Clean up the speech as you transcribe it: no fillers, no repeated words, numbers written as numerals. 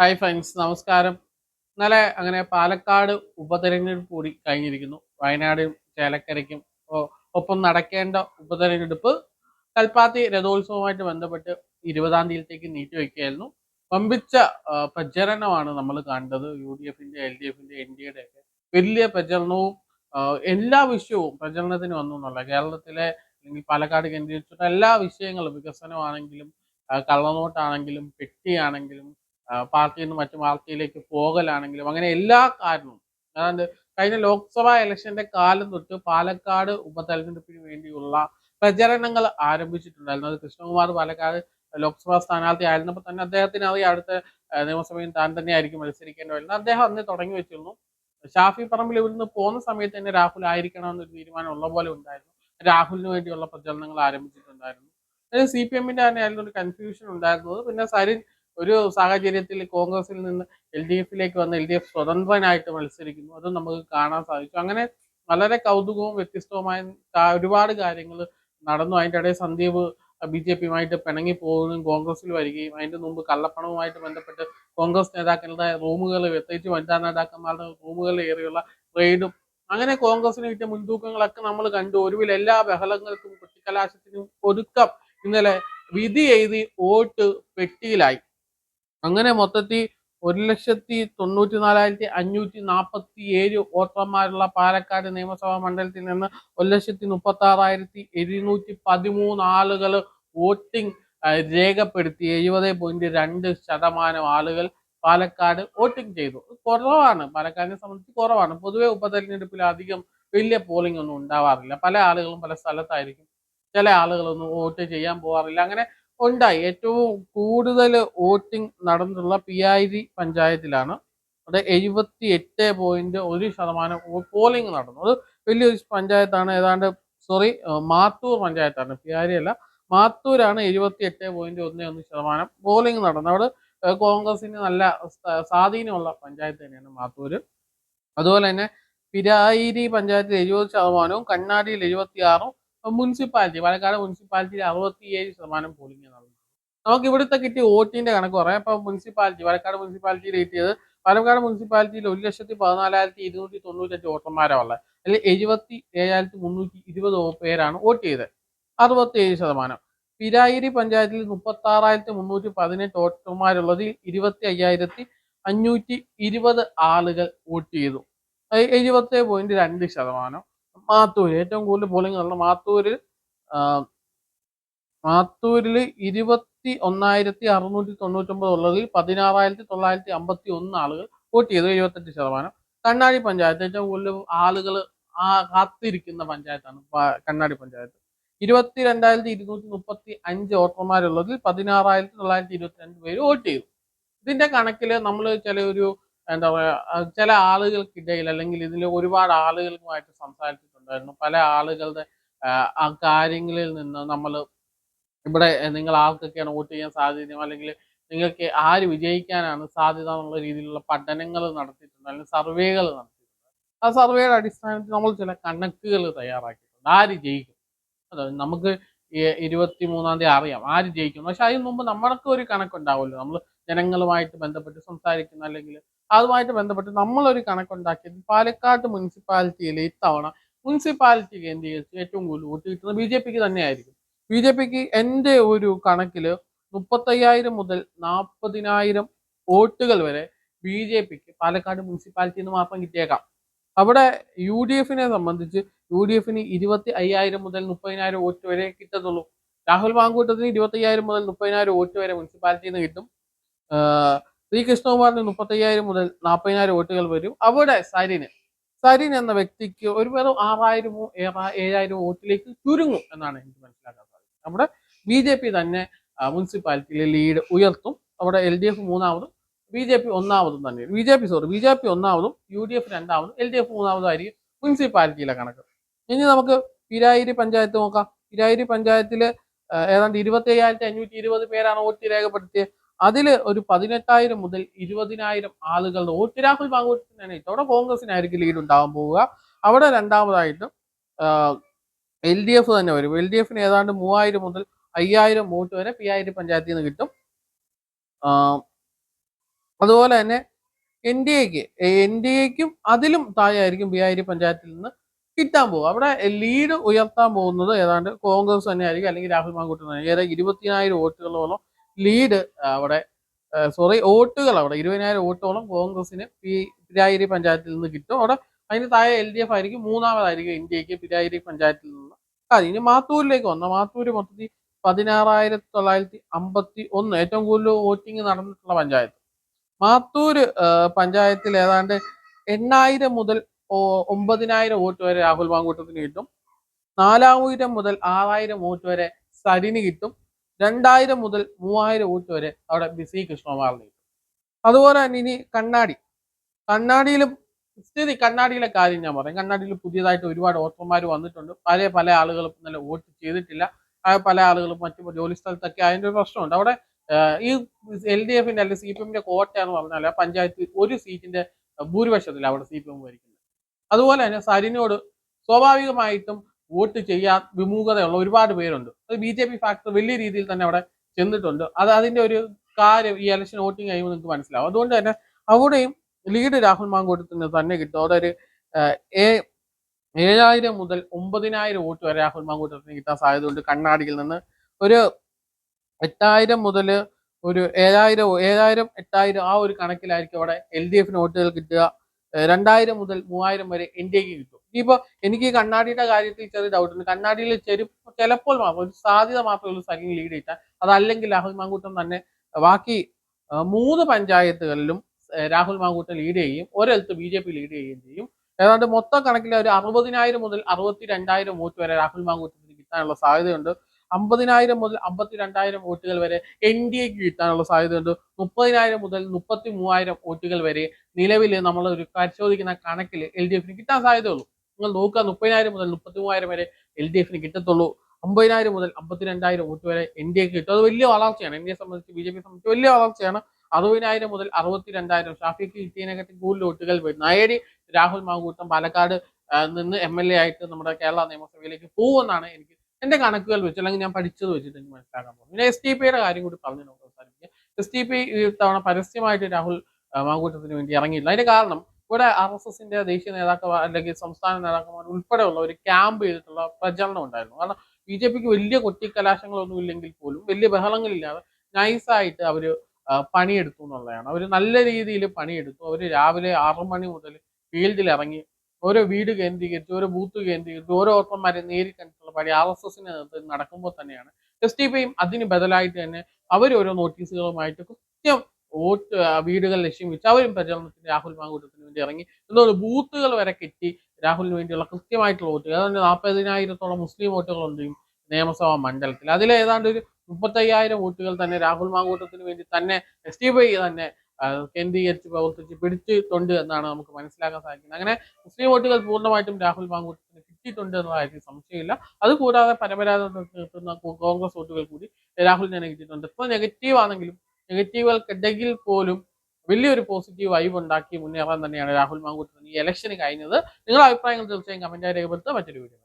Hi friends, നമസ്കാരം. ഇന്നലെ അങ്ങനെ പാലക്കാട് ഉപതെരഞ്ഞെടുപ്പ് കൂടി കഴിഞ്ഞിരിക്കുന്നു. വയനാടും ചേലക്കരയ്ക്കും ഒപ്പം നടക്കേണ്ട ഉപതെരഞ്ഞെടുപ്പ് കൽപ്പാത്തി രഥോത്സവവുമായിട്ട് ബന്ധപ്പെട്ട് 20-ാം തീയതിയിലേക്ക് നീട്ടിവെക്കുകയായിരുന്നു. വമ്പിച്ച പ്രചരണമാണ് നമ്മൾ കണ്ടത്. UDFിന്റെ, LDFിന്റെ, NDAയുടെ ഒക്കെ വലിയ പ്രചരണവും എല്ലാ വിഷയവും പ്രചരണത്തിന് വന്നു എന്നുള്ള കേരളത്തിലെ അല്ലെങ്കിൽ പാലക്കാട് കേന്ദ്രീകരിച്ചിട്ട് എല്ലാ വിഷയങ്ങളും വികസനമാണെങ്കിലും കള്ളനോട്ടാണെങ്കിലും പെട്ടിയാണെങ്കിലും പാർട്ടിയിൽ നിന്ന് മറ്റു പാർട്ടിയിലേക്ക് പോകലാണെങ്കിലും അങ്ങനെ എല്ലാ കാരണവും അതായത് കഴിഞ്ഞ ലോക്സഭാ ഇലക്ഷന്റെ കാലം തൊട്ട് പാലക്കാട് ഉപതെരഞ്ഞെടുപ്പിന് വേണ്ടിയുള്ള പ്രചരണങ്ങൾ ആരംഭിച്ചിട്ടുണ്ടായിരുന്നു. അത് കൃഷ്ണകുമാർ പാലക്കാട് ലോക്സഭാ സ്ഥാനാർത്ഥി ആയിരുന്നപ്പോൾ തന്നെ അദ്ദേഹത്തിന് അറിയാം അടുത്ത നിയമസഭയിൽ താൻ തന്നെയായിരിക്കും മത്സരിക്കേണ്ടി വരുന്നത്. അദ്ദേഹം അന്ന് തുടങ്ങി വെച്ചിരുന്നു. ഷാഫി പറമ്പിൽ ഇവിടുന്ന് പോകുന്ന സമയത്ത് തന്നെ രാഹുൽ ആയിരിക്കണം എന്നൊരു തീരുമാനം ഉള്ള പോലെ ഉണ്ടായിരുന്നു. രാഹുലിന് വേണ്ടിയുള്ള പ്രചരണങ്ങൾ ആരംഭിച്ചിട്ടുണ്ടായിരുന്നു. CPM-ന്റെ തന്നെ ആയിരുന്നു ഒരു കൺഫ്യൂഷൻ ഉണ്ടായിരുന്നത്. പിന്നെ സരിൻ ഒരു സാഹചര്യത്തിൽ കോൺഗ്രസിൽ നിന്ന് LDFിലേക്ക് വന്ന് LDF സ്വതന്ത്രനായിട്ട് മത്സരിക്കുന്നു. അതും നമുക്ക് കാണാൻ സാധിച്ചു. അങ്ങനെ വളരെ കൗതുകവും വ്യത്യസ്തവുമായ ഒരുപാട് കാര്യങ്ങൾ നടന്നു. അതിൻ്റെ ഇടയിൽ സന്ദീപ് BJPയുമായിട്ട് പിണങ്ങി പോകുകയും കോൺഗ്രസിൽ വരികയും അതിൻ്റെ മുമ്പ് കള്ളപ്പണവുമായിട്ട് ബന്ധപ്പെട്ട് കോൺഗ്രസ് നേതാക്കളുടെ റൂമുകൾ, പ്രത്യേകിച്ച് വനിതാ നേതാക്കന്മാരുടെ റൂമുകൾ ഏറിയുള്ള റെയ്ഡും അങ്ങനെ കോൺഗ്രസിന് കിട്ടിയ മുൻതൂക്കങ്ങളൊക്കെ നമ്മൾ കണ്ടു. ഒടുവിൽ എല്ലാ ബഹളങ്ങൾക്കും കൊട്ടിക്കലാശത്തിനും ഒടുക്കം ഇന്നലെ വിധി എഴുതി വോട്ട് പെട്ടിയിലായി. അങ്ങനെ മൊത്തത്തിൽ 1,94,547 വോട്ടർമാരുള്ള പാലക്കാട് നിയമസഭാ മണ്ഡലത്തിൽ നിന്ന് 1,36,713 ആളുകൾ വോട്ടിംഗ് രേഖപ്പെടുത്തി. 70.2% ആളുകൾ പാലക്കാട് വോട്ടിംഗ് ചെയ്തു. കുറവാണ്, പാലക്കാടിനെ സംബന്ധിച്ച് കുറവാണ്. പൊതുവെ ഉപതെരഞ്ഞെടുപ്പിൽ അധികം വലിയ പോളിംഗ് ഒന്നും ഉണ്ടാവാറില്ല. പല ആളുകളും പല സ്ഥലത്തായിരിക്കും. ചില ആളുകളൊന്നും വോട്ട് ചെയ്യാൻ പോകാറില്ല. അങ്ങനെ ഉണ്ടായി. ഏറ്റവും കൂടുതൽ വോട്ടിംഗ് നടന്നിട്ടുള്ള പിയായിരി പഞ്ചായത്തിലാണ്. അവിടെ 78.1% പോളിംഗ് നടന്നു. അത് വലിയൊരു പഞ്ചായത്താണ്. മാത്തൂർ പഞ്ചായത്താണ്, പിയാരി അല്ല. മാത്തൂരാണ് 78.11% പോളിംഗ് നടന്നത്. അവിടെ കോൺഗ്രസിന് നല്ല സ്വാധീനമുള്ള പഞ്ചായത്ത് തന്നെയാണ് മാത്തൂര്. അതുപോലെ തന്നെ പിരായിരി പഞ്ചായത്തിൽ 70%, കണ്ണാടിയിൽ 76%, മുനിസിപ്പാലിറ്റി പാലക്കാട് മുനിസിപ്പാലിറ്റിയിൽ 67% പോളിംഗ് നടന്നു. നമുക്ക് ഇവിടുത്തെ കിട്ടിയ വോട്ടിന്റെ കണക്ക് പറയാം. ഇപ്പൊ പാലക്കാട് മുനിസിപ്പാലിറ്റിയിൽ കിട്ടിയത്, പാലക്കാട് മുനിസിപ്പാലിറ്റിയിൽ 1,16,295 വോട്ടർമാരാണ് ഉള്ളത്. അതിൽ 77,320 പേരാണ് വോട്ട് ചെയ്തത്, 67%. പിരായിരി പഞ്ചായത്തിൽ 36,318 വോട്ടർമാരുള്ളതിൽ 25,520 ആളുകൾ വോട്ട് ചെയ്തു, 70.2%. മാത്തൂര് ഏറ്റവും കൂടുതൽ പോളിംഗ് നടന്ന മാത്തൂരിൽ 21,699 ഉള്ളതിൽ 16,951 ആളുകൾ വോട്ട് ചെയ്തു, 78%. കണ്ണാടി പഞ്ചായത്ത് ഏറ്റവും കൂടുതൽ ആളുകൾ കാത്തിരിക്കുന്ന പഞ്ചായത്താണ് കണ്ണാടി പഞ്ചായത്ത്. 22,235 വോട്ടർമാരുള്ളതിൽ 16,922 പേര് വോട്ട് ചെയ്തു. ഇതിന്റെ കണക്കിൽ നമ്മൾ എന്താ പറയുക, ചില ആളുകൾക്കിടയിൽ അല്ലെങ്കിൽ ഇതിൽ ഒരുപാട് ആളുകളുമായിട്ട് സംസാരിച്ചിട്ടുണ്ടായിരുന്നു. പല ആളുകളുടെ ആ കാര്യങ്ങളിൽ നിന്ന് നമ്മൾ ഇവിടെ നിങ്ങൾ ആർക്കൊക്കെയാണ് വോട്ട് ചെയ്യാൻ സാധ്യത, അല്ലെങ്കിൽ നിങ്ങൾക്ക് ആര് വിജയിക്കാനാണ് സാധ്യത എന്നുള്ള രീതിയിലുള്ള പഠനങ്ങൾ നടത്തിയിട്ടുണ്ട്, അല്ലെങ്കിൽ സർവേകൾ നടത്തിയിട്ടുണ്ട്. ആ സർവേയുടെ അടിസ്ഥാനത്തിൽ നമ്മൾ ചില കണക്കുകൾ തയ്യാറാക്കിയിട്ടുണ്ട്. ആര് ജയിക്കും, അതായത് നമുക്ക് 23-ാം തീയതി അറിയാം ആര് ജയിക്കും. പക്ഷെ അതിന് മുമ്പ് നമ്മൾക്ക് ഒരു കണക്കുണ്ടാവുമല്ലോ. നമ്മൾ ജനങ്ങളുമായിട്ട് ബന്ധപ്പെട്ട് സംസാരിക്കുന്ന, അല്ലെങ്കിൽ അതുമായിട്ട് ബന്ധപ്പെട്ട് നമ്മളൊരു കണക്കുണ്ടാക്കിയത് പാലക്കാട് മുനിസിപ്പാലിറ്റിയിൽ ഇത്തവണ മുനിസിപ്പാലിറ്റി കേന്ദ്രീകരിച്ച് ഏറ്റവും കൂടുതൽ വോട്ട് കിട്ടുന്നത് BJPക്ക് തന്നെയായിരിക്കും. BJPക്ക് എൻ്റെ ഒരു കണക്കിൽ 35,000 മുതൽ 40,000 വോട്ടുകൾ വരെ BJPക്ക് പാലക്കാട് മുനിസിപ്പാലിറ്റിയിൽ നിന്ന് മാത്രം കിട്ടിയേക്കാം. അവിടെ UDFിനെ സംബന്ധിച്ച് UDFിന് 25,000 മുതൽ 30,000 വോട്ട് വരെ കിട്ടത്തുള്ളൂ. രാഹുൽ മാങ്കൂട്ടത്തിന് 25,000 മുതൽ 30,000 വോട്ട് വരെ മുനിസിപ്പാലിറ്റിയിൽ നിന്ന് കിട്ടും. ശ്രീ കൃഷ്ണകുമാറിന് 35,000 മുതൽ 40,000 വോട്ടുകൾ വരും. അവിടെ സരിൻ എന്ന വ്യക്തിക്ക് ഒരു വെറും 6,000-ഓ 7,000 വോട്ടിലേക്ക് ചുരുങ്ങും എന്നാണ് എനിക്ക് മനസ്സിലാക്കാൻ സാധിക്കുന്നത്. നമ്മുടെ BJP തന്നെ മുനിസിപ്പാലിറ്റിയിലെ ലീഡ് ഉയർത്തും. അവിടെ LDF മൂന്നാമതും BJP ഒന്നാമതും തന്നെ. BJP ഒന്നാമതും UDF രണ്ടാമതും LDF മൂന്നാമതും ആയിരിക്കും മുനിസിപ്പാലിറ്റിയിലെ കണക്ക്. ഇനി നമുക്ക് പിരായിരി പഞ്ചായത്ത് നോക്കാം. പിരായിരി പഞ്ചായത്തിൽ ഏതാണ്ട് 25,520 പേരാണ് വോട്ട് രേഖപ്പെടുത്തിയത്. അതിൽ ഒരു 18,000 മുതൽ 20,000 ആളുകളുടെ വോട്ട് രാഹുൽ മാങ്കൂട്ടത്തിനാണ്. ഇതോടെ കോൺഗ്രസിനായിരിക്കും ലീഡ് ഉണ്ടാകാൻ പോവുക. അവിടെ രണ്ടാമതായിട്ട് LDF തന്നെ വരും. LDFിന് ഏതാണ്ട് 3,000 മുതൽ 5,000 വോട്ട് വരെ പിരായിരി പഞ്ചായത്തിൽ നിന്ന് കിട്ടും. അതുപോലെ തന്നെ എൻ ഡി എക്കും അതിലും താഴെയായിരിക്കും ബിഹാരി പഞ്ചായത്തിൽ നിന്ന് കിട്ടാൻ പോകും. അവിടെ ലീഡ് ഉയർത്താൻ പോകുന്നത് ഏതാണ്ട് കോൺഗ്രസ് തന്നെയായിരിക്കും, അല്ലെങ്കിൽ രാഹുൽ മാങ്കൂട്ടം തന്നെ. ഏതാണ്ട് 20,000 വോട്ടുകളോളം ലീഡ് അവിടെ വോട്ടുകൾ അവിടെ 20,000 വോട്ടോളം കോൺഗ്രസിന് പിരായിരി പഞ്ചായത്തിൽ നിന്ന് കിട്ടും. അവിടെ അതിന് താഴെ LDF ആയിരിക്കും, മൂന്നാമതായിരിക്കും ഇന്ത്യക്ക് പിരായിരി പഞ്ചായത്തിൽ നിന്ന്. ഇനി മാത്തൂരിലേക്ക് വന്ന മാത്തൂര് മൊത്തത്തിൽ 16,951 ഏറ്റവും കൂടുതൽ വോട്ടിംഗ് നടന്നിട്ടുള്ള പഞ്ചായത്ത്. മാത്തൂര് പഞ്ചായത്തിൽ ഏതാണ്ട് 8,000 മുതൽ 9,000 വോട്ട് വരെ രാഹുൽ മാങ്കൂട്ടത്തിന് കിട്ടും. 4,000 മുതൽ 6,000 വോട്ട് വരെ സരിന് കിട്ടും. 2,000 മുതൽ 3,000 വോട്ട് വരെ അവിടെ ബിസി കൃഷ്ണകുമാറിന് കിട്ടും. അതുപോലെ തന്നെ ഇനി കണ്ണാടിയിലും കണ്ണാടിയിലെ കാര്യം ഞാൻ പറയാം. കണ്ണാടിയിൽ പുതിയതായിട്ട് ഒരുപാട് വോട്ടർമാർ വന്നിട്ടുണ്ട്. പല ആളുകളും ഇന്നലെ വോട്ട് ചെയ്തിട്ടില്ല. പല ആളുകളും മറ്റു ജോലി സ്ഥലത്തൊക്കെ അതിൻ്റെ ഒരു പ്രശ്നമുണ്ട്. അവിടെ ഈ LDFന്റെ അല്ലെങ്കിൽ CPM-ന്റെ കോട്ടയാന്ന് പറഞ്ഞാൽ ആ പഞ്ചായത്ത് ഒരു സീറ്റിന്റെ ഭൂരിപക്ഷത്തിൽ അവിടെ CPM ഭരിക്കുന്നത്. അതുപോലെ തന്നെ സരിനോട് സ്വാഭാവികമായിട്ടും വോട്ട് ചെയ്യാൻ വിമുഖതയുള്ള ഒരുപാട് പേരുണ്ട്. അത് BJP ഫാക്ടർ വലിയ രീതിയിൽ തന്നെ അവിടെ ചെന്നിട്ടുണ്ട്. അതിന്റെ ഒരു കാര്യം ഈ ഇലക്ഷൻ വോട്ടിംഗ് കഴിയുമ്പോൾ നിങ്ങൾക്ക് മനസ്സിലാവും. അതുകൊണ്ട് തന്നെ അവിടെയും ലീഡ് രാഹുൽ മാങ്കൂട്ടത്തിന് തന്നെ കിട്ടും. അവിടെ ഒരു 7,000 മുതൽ 9,000 വോട്ട് വരെ രാഹുൽ മാങ്കൂട്ടത്തിന് കിട്ടാൻ സാധ്യതയുണ്ട്. കണ്ണാടിയിൽ നിന്ന് ഒരു 8,000 മുതൽ ഒരു 7,000 8,000 ആ ഒരു കണക്കിലായിരിക്കും അവിടെ LDFന് വോട്ടുകൾ കിട്ടുക. 2,000 മുതൽ 3,000 വരെ NDAക്ക് കിട്ടും. ഇനിയിപ്പോൾ എനിക്ക് കണ്ണാടിയുടെ കാര്യത്തിൽ ചെറിയ ഡൗട്ട് ഉണ്ട്. കണ്ണാടിയിൽ ചിലപ്പോൾ മാത്രം ഒരു സാധ്യത മാത്രമേ ഉള്ളൂ സരിന് ലീഡ് കിട്ടാൻ. അതല്ലെങ്കിൽ രാഹുൽ മാങ്കൂട്ടം തന്നെ ബാക്കി 3 പഞ്ചായത്തുകളിലും രാഹുൽ മാങ്കൂട്ടം ലീഡ് ചെയ്യും. ഒരിടത്ത് BJP ലീഡ് ചെയ്യുകയും ചെയ്യും. ഏതാണ്ട് മൊത്തം കണക്കിൽ ഒരു 60,000 മുതൽ 62,000 വോട്ട് വരെ രാഹുൽ മാങ്കൂട്ടത്തിന് കിട്ടാനുള്ള സാധ്യതയുണ്ട്. 50,000 മുതൽ 52,000 വോട്ടുകൾ വരെ NDAക്ക് കിട്ടാനുള്ള സാധ്യതയുണ്ട്. 30,000 മുതൽ 33,000 വോട്ടുകൾ വരെ നിലവിൽ നമ്മൾ ഒരു പരിശോധിക്കുന്ന കണക്കിൽ LDFന് കിട്ടാൻ സാധ്യതയുള്ളൂ. നിങ്ങൾ നോക്കുക, 30,000 മുതൽ 33,000 വരെ LDFന് കിട്ടത്തുള്ളൂ. 50,000 മുതൽ 52,000 വോട്ട് വരെ NDAക്ക് കിട്ടും. അത് വലിയ വളർച്ചയാണ്. NDAയെ സംബന്ധിച്ച് BJP സംബന്ധിച്ച് വലിയ വളർച്ചയാണ്. 60,000 മുതൽ 62,000 ഷാഫിക്ക് കിട്ടിയതിനെക്കാട്ടി കൂടുതൽ വോട്ടുകൾ നേടി രാഹുൽ മാങ്കൂട്ടം പാലക്കാട് നിന്ന് MLA ആയിട്ട് നമ്മുടെ കേരള നിയമസഭയിലേക്ക് പോകുമെന്നാണ് എന്റെ കണക്കുകൾ വെച്ച്, അല്ലെങ്കിൽ ഞാൻ പഠിച്ചത് വെച്ചിട്ട് എനിക്ക് മനസ്സിലാക്കാൻ പോകും. പിന്നെ STPയുടെ കാര്യം കൂടി പറഞ്ഞു നമുക്ക് അവസാനിപ്പിക്കാം. STP ഇത്തവണ പരസ്യമായിട്ട് രാഹുൽ മാങ്കൂട്ടത്തിന് വേണ്ടി ഇറങ്ങിയില്ല. അതിന്റെ കാരണം ഇവിടെ RSSന്റെ ദേശീയ നേതാക്കന്മാർ അല്ലെങ്കിൽ സംസ്ഥാന നേതാക്കന്മാർ ഉൾപ്പെടെയുള്ള ഒരു ക്യാമ്പ് ചെയ്തിട്ടുള്ള പ്രചരണം ഉണ്ടായിരുന്നു. കാരണം BJPക്ക് വലിയ കൊട്ടിക്കലാശങ്ങളൊന്നും ഇല്ലെങ്കിൽ പോലും വലിയ ബഹളങ്ങളില്ലാതെ നൈസായിട്ട് അവര് പണിയെടുത്തു എന്നുള്ളതാണ്. അവർ നല്ല രീതിയിൽ പണിയെടുത്തു. അവർ രാവിലെ 6 മണി മുതൽ ഫീൽഡിൽ ഇറങ്ങി ഓരോ വീട് കേന്ദ്രീകരിച്ച് ഓരോ ബൂത്ത് കേന്ദ്രീകരിച്ച് ഓരോ വോട്ടർമാരെ നേരിൽ കണ്ടിട്ടുള്ള പണി RSSന് നടക്കുമ്പോൾ തന്നെയാണ് STPയും അതിന് ബദലായിട്ട് തന്നെ അവർ ഓരോ നോട്ടീസുകളുമായിട്ട് കൃത്യം വോട്ട് വീടുകൾ ലക്ഷ്യം വെച്ച് അവരും പ്രചരണത്തിന് രാഹുൽ മാങ്കൂട്ടത്തിന് വേണ്ടി ഇറങ്ങി. എന്തുകൊണ്ട് ബൂത്തുകൾ വരെ കെട്ടി രാഹുലിന് വേണ്ടിയുള്ള കൃത്യമായിട്ടുള്ള വോട്ടുകൾ, അതായത് 40,000-ഓളം മുസ്ലിം വോട്ടുകളുണ്ട് നിയമസഭാ മണ്ഡലത്തിൽ. അതിൽ ഏതാണ്ട് ഒരു 35,000 വോട്ടുകൾ തന്നെ രാഹുൽ മാങ്കൂട്ടത്തിന് വേണ്ടി തന്നെ STP തന്നെ കേന്ദ്രീകരിച്ച് പ്രവർത്തിച്ച് പിടിച്ചിട്ടുണ്ട് എന്നാണ് നമുക്ക് മനസ്സിലാക്കാൻ സാധിക്കുന്നത്. അങ്ങനെ മുസ്ലിം വോട്ടുകൾ പൂർണ്ണമായിട്ടും രാഹുൽ മാങ്കൂട്ടത്തിന് കിട്ടിയിട്ടുണ്ട് എന്ന കാര്യത്തിൽ സംശയമില്ല. അതുകൂടാതെ പരമ്പരാഗത നിർത്തുന്ന കോൺഗ്രസ് വോട്ടുകൾ കൂടി രാഹുലിന് തന്നെ കിട്ടിയിട്ടുണ്ട്. ഇപ്പോൾ നെഗറ്റീവ് ആണെങ്കിലും നെഗറ്റീവുകൾക്കിടയിൽ പോലും വലിയൊരു പോസിറ്റീവ് വൈബ് ഉണ്ടാക്കി മുന്നേറാൻ തന്നെയാണ് രാഹുൽ മാങ്കൂട്ടത്തിന് ഈ ഇലക്ഷന് കഴിഞ്ഞത്. നിങ്ങളുടെ അഭിപ്രായങ്ങൾ തീർച്ചയായും കമന്റായി രേഖപ്പെടുത്തുക. മറ്റൊരു വീഡിയോ